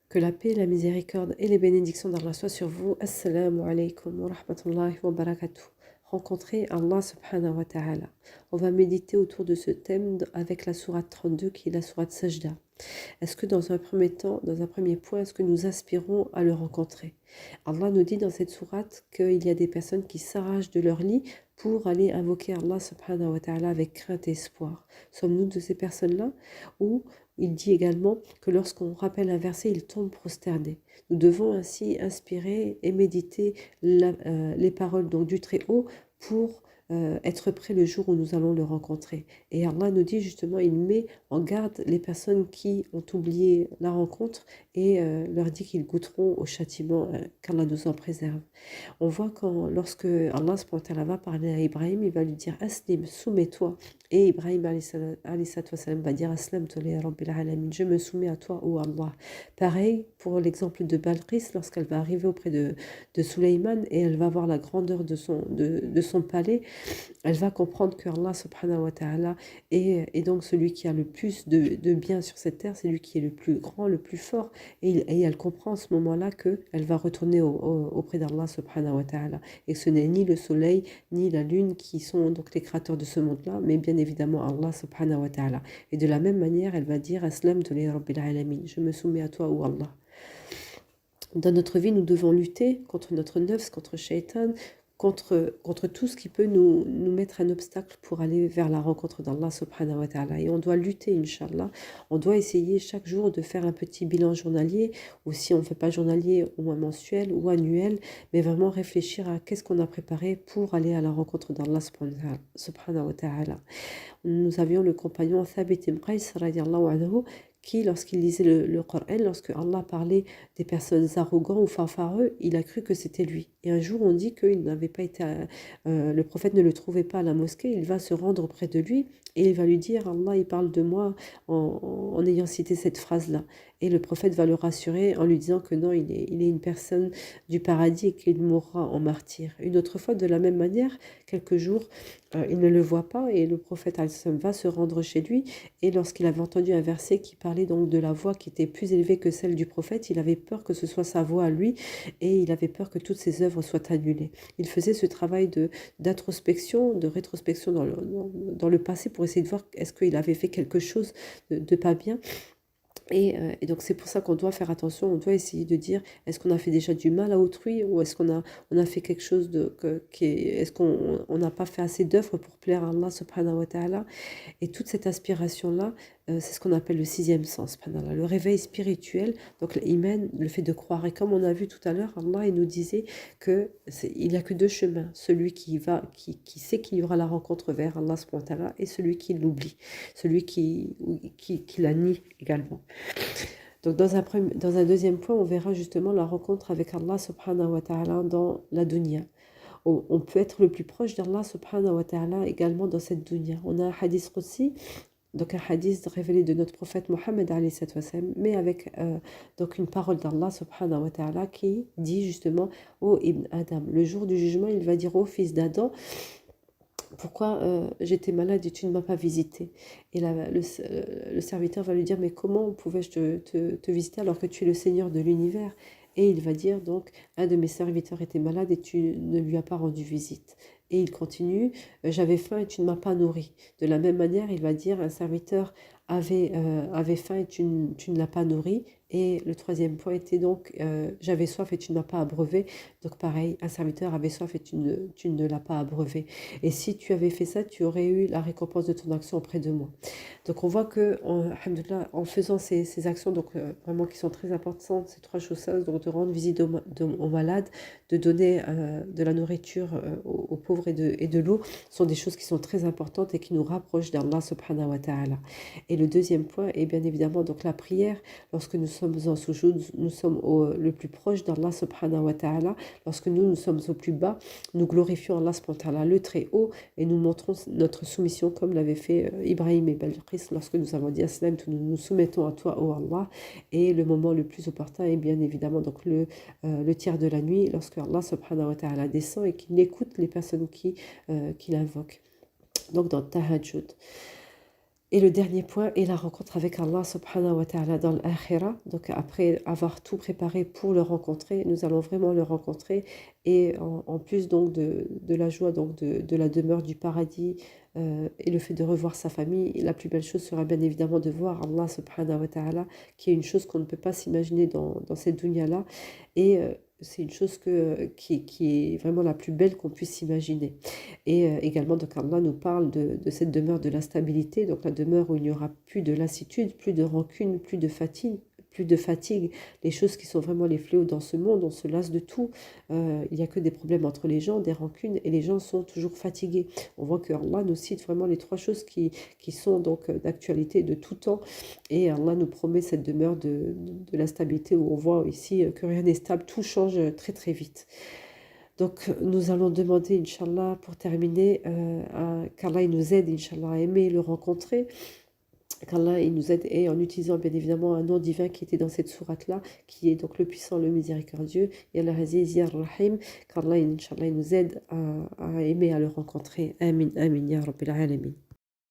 Que la paix, la miséricorde et les bénédictions d'Allah soient sur vous. Assalamu alaikum wa rahmatullahi wa barakatuh. Rencontrer Allah subhanahu wa ta'ala. On va méditer autour de ce thème avec la sourate 32 qui est la sourate Sajda. Est-ce que dans un premier temps, dans un premier point, est-ce que nous aspirons à le rencontrer? Allah nous dit dans cette sourate qu'il y a des personnes qui s'arrachent de leur lit pour aller invoquer Allah subhanahu wa ta'ala avec crainte et espoir. Sommes-nous de ces personnes-là? Ou il dit également que lorsqu'on rappelle un verset, il tombe prosterné. Nous devons ainsi inspirer et méditer les paroles donc, du Très-Haut pour être prêt le jour où nous allons le rencontrer. Et Allah nous dit justement, il met en garde les personnes qui ont oublié la rencontre et leur dit qu'ils goûteront au châtiment qu'Allah nous en préserve. On voit lorsque Allah va parler à Ibrahim, il va lui dire Aslim, soumets-toi. Et Ibrahim va dire Aslam toli rabbil alamin, je me soumets à toi, ô Allah. Pareil pour l'exemple de Balqis, lorsqu'elle va arriver auprès de Suleyman et elle va voir la grandeur de son palais, elle va comprendre que Allah subhanahu wa ta'ala est donc celui qui a le plus de biens sur cette terre, c'est lui qui est le plus grand, le plus fort. Et elle comprend à ce moment-là qu'elle va retourner auprès d'Allah subhanahu wa ta'ala. Et que ce n'est ni le soleil, ni la lune qui sont donc les créateurs de ce monde-là, mais bien évidemment Allah subhanahu wa ta'ala. Et de la même manière, elle va dire Aslam toli rabbil alamin, je me soumets à toi, ô Allah. Dans notre vie, nous devons lutter contre notre nafs, contre Shaitan, contre tout ce qui peut nous mettre un obstacle pour aller vers la rencontre d'Allah subhanahu wa ta'ala. Et on doit lutter, Inch'Allah. On doit essayer chaque jour de faire un petit bilan journalier, ou si on ne fait pas journalier, au moins mensuel ou annuel, mais vraiment réfléchir à qu'est-ce qu'on a préparé pour aller à la rencontre d'Allah subhanahu wa ta'ala. Nous avions le compagnon Thabit ibn Qais radiallahu anhu qui, lorsqu'il lisait le Coran, lorsque Allah parlait des personnes arrogants ou fanfareux, il a cru que c'était lui. Et un jour, on dit qu'il n'avait pas été, le prophète ne le trouvait pas à la mosquée, il va se rendre auprès de lui et il va lui dire, Allah, il parle de moi en ayant cité cette phrase-là. Et le prophète va le rassurer en lui disant que non, il est une personne du paradis et qu'il mourra en martyr. Une autre fois, de la même manière, quelques jours, il ne le voit pas et le prophète va se rendre chez lui. Et lorsqu'il avait entendu un verset qui parlait donc de la voix qui était plus élevée que celle du prophète, il avait peur que ce soit sa voix à lui et il avait peur que toutes ses œuvres soient annulées. Il faisait ce travail d'introspection, de rétrospection dans le passé pour essayer de voir est-ce qu'il avait fait quelque chose de pas bien. Et donc c'est pour ça qu'on doit faire attention, on doit essayer de dire est-ce qu'on a fait déjà du mal à autrui ou est-ce on a fait quelque chose est-ce qu'on n'a pas fait assez d'œuvres pour plaire à Allah subhanahu wa ta'ala. Et toute cette aspiration-là, c'est ce qu'on appelle le sixième sens, subhanallah, le réveil spirituel, donc l'iman, le fait de croire. Et comme on a vu tout à l'heure, Allah il nous disait il n'y a que deux chemins, celui qui sait qu'il y aura la rencontre vers Allah subhanahu wa ta'ala et celui qui l'oublie, celui qui la nie également. Donc dans un deuxième point, on verra justement la rencontre avec Allah subhanahu wa ta'ala dans la dunya. On peut être le plus proche d'Allah subhanahu wa ta'ala également dans cette dunya. On a un hadith aussi, donc un hadith révélé de notre prophète Mohammed alayhi sallam, mais avec donc une parole d'Allah subhanahu wa ta'ala qui dit justement ô Ibn Adam, le jour du jugement, il va dire ô fils d'Adam, pourquoi j'étais malade et tu ne m'as pas visité? Et le serviteur va lui dire, mais comment pouvais-je te visiter alors que tu es le Seigneur de l'univers? Et il va dire donc, un de mes serviteurs était malade et tu ne lui as pas rendu visite. Et il continue, j'avais faim et tu ne m'as pas nourri. De la même manière, il va dire, un serviteur avait faim et tu ne l'as pas nourri. Et le troisième point était donc, j'avais soif et tu ne m'as pas abreuvé. Donc pareil, un serviteur avait soif et tu ne l'as pas abreuvé. Et si tu avais fait ça, tu aurais eu la récompense de ton action auprès de moi. Donc on voit que, en faisant ces actions, donc vraiment qui sont très importantes, ces trois choses-là, donc de rendre visite aux malades, de donner de la nourriture aux pauvres et de l'eau, sont des choses qui sont très importantes et qui nous rapprochent d'Allah subhanahu wa ta'ala. Et le deuxième point est bien évidemment donc la prière. Lorsque nous sommes en sujoud, nous sommes le plus proche d'Allah subhanahu wa ta'ala. Lorsque nous sommes au plus bas, nous glorifions Allah subhanahu wa ta'ala, le très haut, et nous montrons notre soumission comme l'avait fait Ibrahim et Balqis lorsque nous avons dit Aslam, nous nous soumettons à toi, ô Allah. Et le moment le plus opportun est bien évidemment donc le tiers de la nuit, lorsque Allah subhanahu wa ta'ala descend et qu'il écoute les personnes qui l'invoquent. Donc dans Tahajjud. Et le dernier point est la rencontre avec Allah subhanahu wa ta'ala dans l'akhira. Donc après avoir tout préparé pour le rencontrer, nous allons vraiment le rencontrer. Et en plus donc de la joie donc de la demeure du paradis et le fait de revoir sa famille, la plus belle chose sera bien évidemment de voir Allah subhanahu wa ta'ala, qui est une chose qu'on ne peut pas s'imaginer dans cette dunya-là. Et c'est une chose qui est vraiment la plus belle qu'on puisse s'imaginer. Et également, donc Allah nous parle de cette demeure de l'instabilité, donc la demeure où il n'y aura plus de lassitude, plus de rancune, plus de fatigue. Plus de fatigue, les choses qui sont vraiment les fléaux dans ce monde, on se lasse de tout, il n'y a que des problèmes entre les gens, des rancunes, et les gens sont toujours fatigués. On voit que Allah nous cite vraiment les trois choses qui sont donc d'actualité de tout temps, et Allah nous promet cette demeure de la stabilité où on voit ici que rien n'est stable, tout change très très vite. Donc nous allons demander, Inch'Allah, pour terminer, qu'Allah il nous aide, Inch'Allah, à aimer le rencontrer, qu'Allah il nous aide, et en utilisant bien évidemment un nom divin qui était dans cette sourate-là, qui est donc le puissant, le miséricordieux, Ya al-Aziz, Ya ar-Rahim, qu'Allah, Inch'Allah, il nous aide à aimer, à le rencontrer. Amin, amin, Ya Rabbil Alamin.